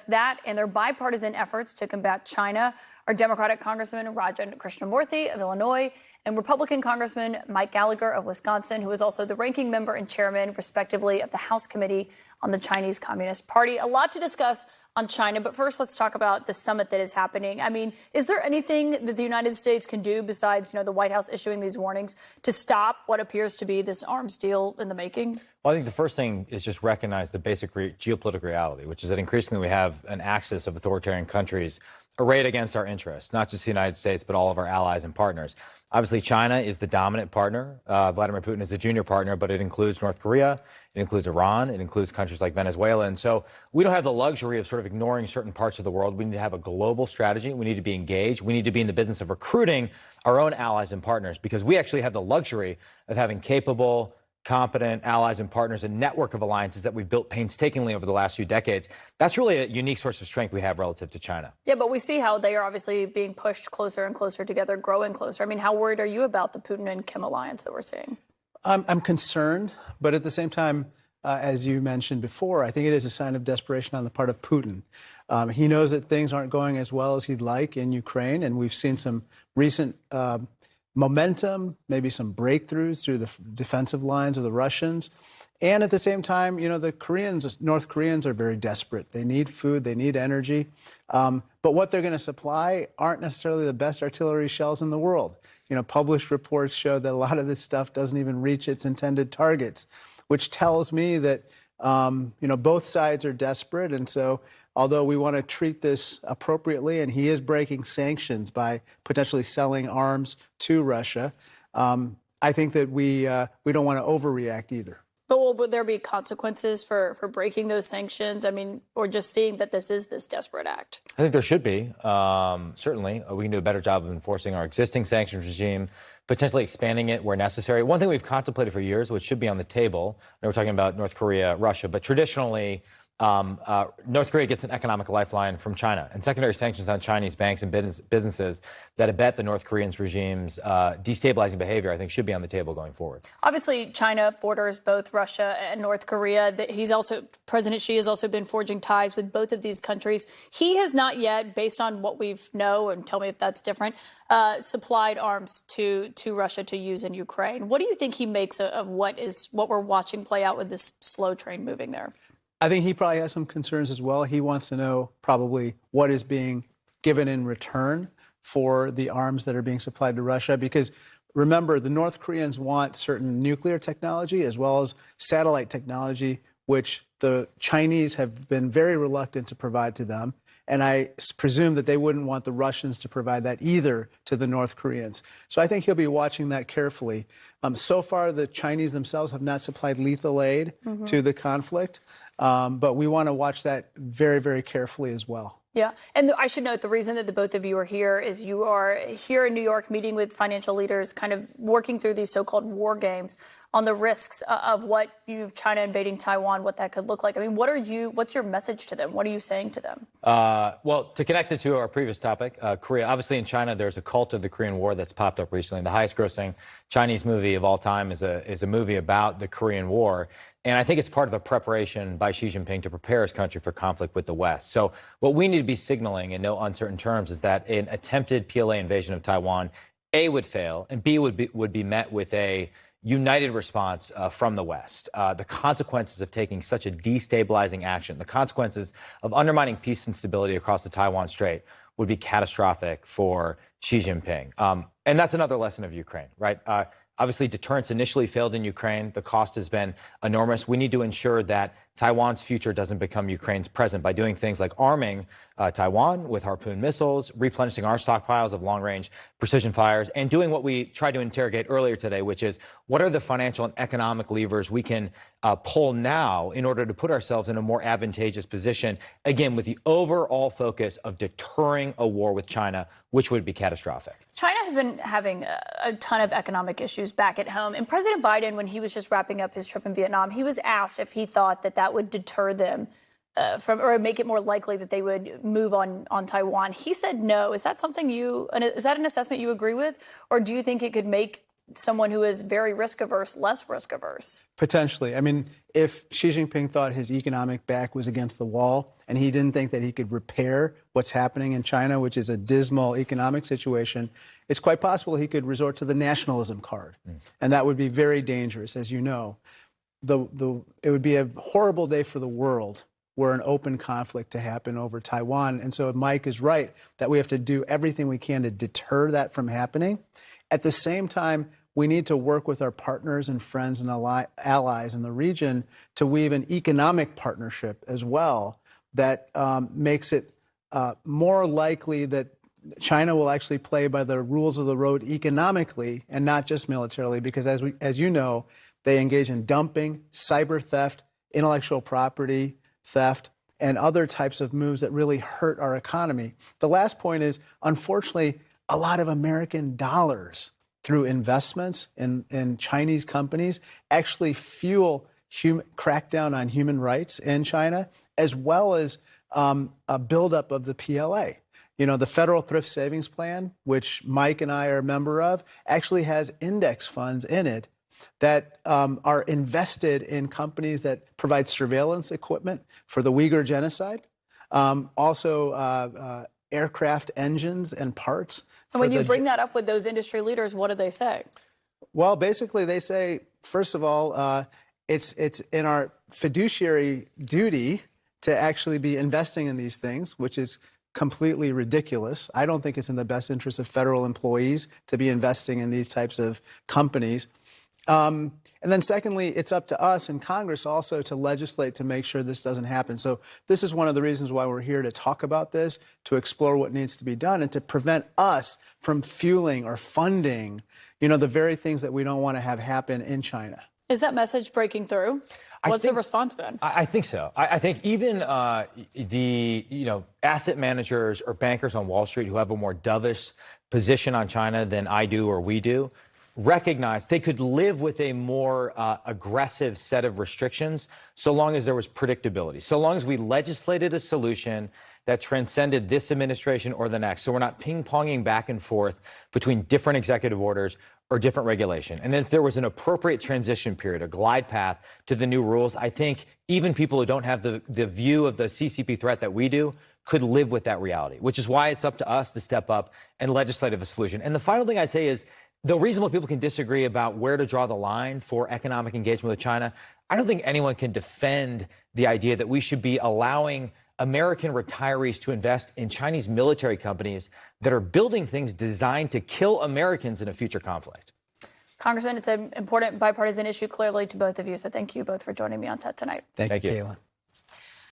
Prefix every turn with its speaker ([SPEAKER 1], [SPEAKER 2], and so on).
[SPEAKER 1] That and their bipartisan efforts to combat China are Democratic Congressman Rajan Krishnamurthy of Illinois and Republican Congressman Mike Gallagher of Wisconsin, who is also the ranking member and chairman, respectively, of the House Committee on the Chinese Communist Party. A lot to discuss on China, but first let's talk about the summit that is happening. I mean, is there anything that the United States can do besides, the White House issuing these warnings to stop what appears to be this arms deal in the making?
[SPEAKER 2] Well, I think the first thing is just recognize the basic geopolitical reality, which is that increasingly we have an axis of authoritarian countries arrayed against our interests, not just the United States, but all of our allies and partners. Obviously, China is the dominant partner. Vladimir Putin is the junior partner, but it includes North Korea, it includes Iran, it includes countries like Venezuela. And so we don't have the luxury of sort of ignoring certain parts of the world. We need to have a global strategy. We need to be engaged. We need to be in the business of recruiting our own allies and partners, because we actually have the luxury of having capable, competent allies and partners, a network of alliances that we've built painstakingly over the last few decades. That's really a unique source of strength we have relative to China.
[SPEAKER 1] Yeah, but we see how they are obviously being pushed closer and closer together, growing closer. I mean, how worried are you about the Putin and Kim alliance that we're seeing?
[SPEAKER 3] I'm concerned, but at the same time, as you mentioned before, I think it is a sign of desperation on the part of Putin. He knows that things aren't going as well as he'd like in Ukraine, and we've seen some recent momentum, maybe some breakthroughs through the defensive lines of the Russians. And at the same time, the North Koreans are very desperate. They need food, they need energy. But what they're going to supply aren't necessarily the best artillery shells in the world. Published reports show that a lot of this stuff doesn't even reach its intended targets, which tells me that, both sides are desperate. And so although we want to treat this appropriately, and he is breaking sanctions by potentially selling arms to Russia, I think that we don't want to overreact either.
[SPEAKER 1] But would there be consequences for breaking those sanctions? I mean, or just seeing that this is this desperate act? I
[SPEAKER 2] think there should be. Certainly, we can do a better job of enforcing our existing sanctions regime, potentially expanding it where necessary. One thing we've contemplated for years, which should be on the table, and we're talking about North Korea, Russia, but traditionally, North Korea gets an economic lifeline from China, and secondary sanctions on Chinese banks and businesses that abet the North Koreans' regime's destabilizing behavior, I think, should be on the table going forward.
[SPEAKER 1] Obviously, China borders both Russia and North Korea. President Xi has also been forging ties with both of these countries. He has not yet, based on what we know, and tell me if that's different, supplied arms to Russia to use in Ukraine. What do you think he makes of what we're watching play out with this slow train moving there?
[SPEAKER 3] I think he probably has some concerns as well. He wants to know probably what is being given in return for the arms that are being supplied to Russia. Because remember, the North Koreans want certain nuclear technology as well as satellite technology, which the Chinese have been very reluctant to provide to them. And I presume that they wouldn't want the Russians to provide that either to the North Koreans. So I think he'll be watching that carefully. So far, the Chinese themselves have not supplied lethal aid to the conflict. But we want to watch that very, very carefully as well.
[SPEAKER 1] Yeah. And I should note the reason that the both of you are here is you are here in New York meeting with financial leaders, kind of working through these so-called war games on the risks of what China invading Taiwan, what that could look like. I mean, what's your message to them? What are you saying to them?
[SPEAKER 2] Well, to connect it to our previous topic, Korea, obviously in China, there's a cult of the Korean War that's popped up recently. The highest grossing Chinese movie of all time is a movie about the Korean War. And I think it's part of a preparation by Xi Jinping to prepare his country for conflict with the West. So what we need to be signaling in no uncertain terms is that an attempted PLA invasion of Taiwan, A, would fail, and B, would be met with a united response from the West. The consequences of taking such a destabilizing action, the consequences of undermining peace and stability across the Taiwan Strait would be catastrophic for Xi Jinping. And that's another lesson of Ukraine, right? Obviously, deterrence initially failed in Ukraine. The cost has been enormous. We need to ensure that Taiwan's future doesn't become Ukraine's present by doing things like arming Taiwan with Harpoon missiles, replenishing our stockpiles of long-range precision fires, and doing what we tried to interrogate earlier today, which is what are the financial and economic levers we can pull now in order to put ourselves in a more advantageous position, again, with the overall focus of deterring a war with China, which would be catastrophic.
[SPEAKER 1] China has been having a ton of economic issues back at home. And President Biden, when he was just wrapping up his trip in Vietnam, he was asked if he thought that would deter them from, or make it more likely that they would move on Taiwan. He said no. Is that something is that an assessment you agree with? Or do you think it could make someone who is very risk averse less risk averse?
[SPEAKER 3] Potentially. I mean, if Xi Jinping thought his economic back was against the wall and he didn't think that he could repair what's happening in China, which is a dismal economic situation, it's quite possible he could resort to the nationalism card. And that would be very dangerous, as you know. It would be a horrible day for the world were an open conflict to happen over Taiwan. And so Mike is right that we have to do everything we can to deter that from happening. At the same time, we need to work with our partners and friends and allies in the region to weave an economic partnership as well that makes it more likely that China will actually play by the rules of the road economically and not just militarily, because as you know, they engage in dumping, cyber theft, intellectual property theft, and other types of moves that really hurt our economy. The last point is, unfortunately, a lot of American dollars through investments in Chinese companies actually fuel crackdown on human rights in China, as well as a buildup of the PLA. You know, the Federal Thrift Savings Plan, which Mike and I are a member of, actually has index funds in it that are invested in companies that provide surveillance equipment for the Uyghur genocide, also aircraft engines and parts.
[SPEAKER 1] And when you bring that up with those industry leaders, what do they say?
[SPEAKER 3] Well, basically they say, first of all, it's in our fiduciary duty to actually be investing in these things, which is completely ridiculous. I don't think it's in the best interest of federal employees to be investing in these types of companies. And then secondly, it's up to us in Congress also to legislate to make sure this doesn't happen. So this is one of the reasons why we're here to talk about this, to explore what needs to be done, and to prevent us from fueling or funding, you know, the very things that we don't want to have happen in China.
[SPEAKER 1] Is that message breaking through? What's the response been?
[SPEAKER 2] I think so. I think even the asset managers or bankers on Wall Street who have a more dovish position on China than I do or we do recognize they could live with a more aggressive set of restrictions so long as there was predictability, so long as we legislated a solution that transcended this administration or the next. So we're not ping-ponging back and forth between different executive orders or different regulation. And if there was an appropriate transition period, a glide path to the new rules, I think even people who don't have the view of the CCP threat that we do could live with that reality, which is why it's up to us to step up and legislate a solution. And the final thing I'd say is, though reasonable people can disagree about where to draw the line for economic engagement with China, I don't think anyone can defend the idea that we should be allowing American retirees to invest in Chinese military companies that are building things designed to kill Americans in a future conflict.
[SPEAKER 1] Congressman, it's an important bipartisan issue, clearly, to both of you. So thank you both for joining me on set tonight.
[SPEAKER 3] Thank you, Caitlin.